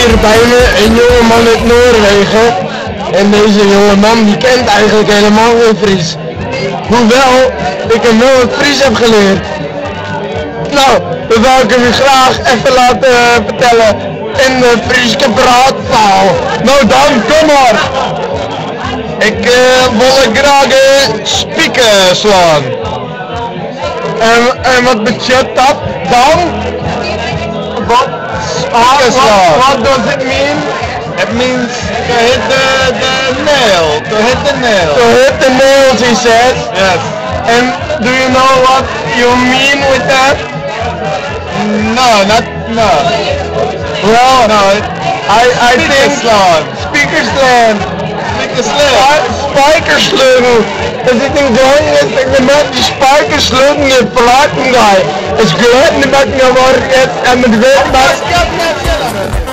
hier bij me een jongeman uit Noorwegen. En deze jongeman die kent eigenlijk helemaal geen Fries. Hoewel ik hem wel het Fries heb geleerd. Nou, dan wil ik hem u graag even laten vertellen in de Friese praattaal. Nou dan, kom maar. Ik wil graag spieken slaan. En wat betekent dat dan? What does it mean? It means to hit the nail. To hit the nail. To hit the nails, he says. Yes. And do you know what you mean with that? No. Well, No. I think slaan. Speakersland. Speakersland. Spijkersleutel. Dat zit in Groningen, dat met die spijkersleutel in het platen ga. Het is geluid in de bek naar waar het en met de